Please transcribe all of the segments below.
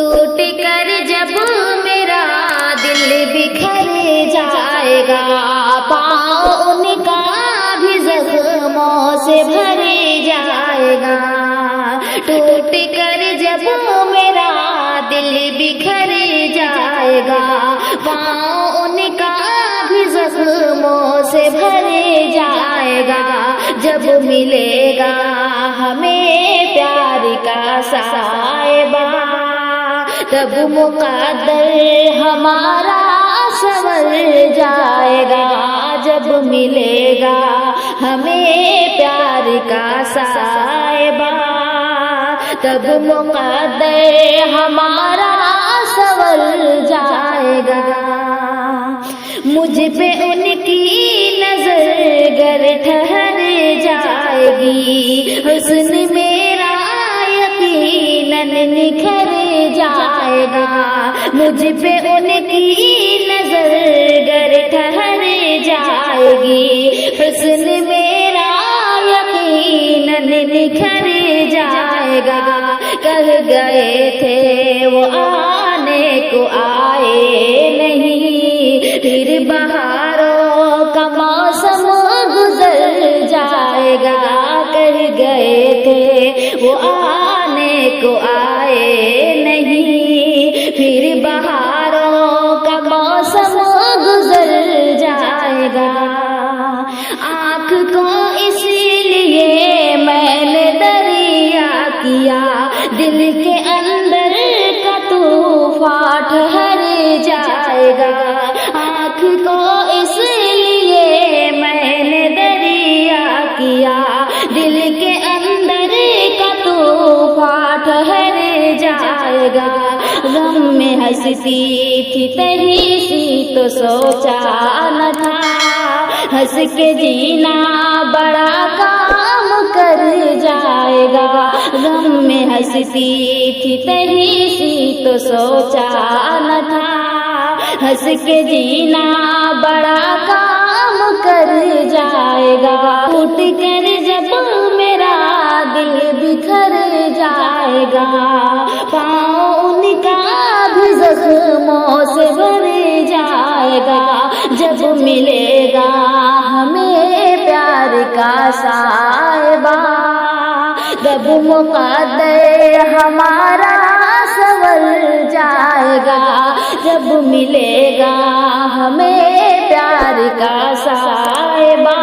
ٹوٹ کر جب میرا دل بکھر جائے گا، پاؤں ان کا بھی زخموں سے بھر جائے گا۔ ٹوٹ کر جب میرا دل بکھر جائے گا، پاؤں ان کا بھی زخموں سے بھر جائے گا۔ جب ملے گا ہمیں پیار کا صاحبہ، تب مقدر ہمارا سنور جائے گا۔ جب ملے گا ہمیں پیار کا صاحبہ، تب مقدر ہمارا سنور جائے گا۔ مجھ پہ ان کی نظر گر ٹھہر جائے گی، حسن میرا یقیناً نکھر جائے گا۔ مجھ پہ ان کی نظر گر ٹھہر جائے گی، حسن میرا یقیناً نکھر جائے گا۔ کہہ گئے تھے وہ آنے کو آئے نہیں، پھر بہاروں کا موسم گزر جائے گا۔ کہہ گئے تھے وہ آنے کو آئے نہیں، پھر بہاروں کا موسم گزر جائے گا۔ آنکھ کو اس لیے میں نے دریا کیا، دل کے اندر کا طوفان ٹھہر جائے گا۔ آنکھ کو اس لیے میں نے دریا کیا، دل کے اندر کا طوفان ٹھہر جائے گا۔ غم میں ہنستی تھی تیری سی تو سوچا نہ تھا، ہنس کے جینا بڑا کام کر جائے گا۔ غم میں ہنستی تھی تیری سی تو سوچا نہ تھا، ہنس کے جینا بڑا کام کر جائے گا۔ ٹوٹ کر جب میرا دل بکھر جائے گا، پاؤں ان کا بھی زخموں سے بھر جائے گا۔ جب ملے گا ہمیں پیار کا صاحبہ، تب مقدر ہمارا سنور جائے گا۔ جب ملے گا ہمیں پیار کا صاحبہ،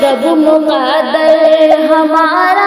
تب مقدر ہمارا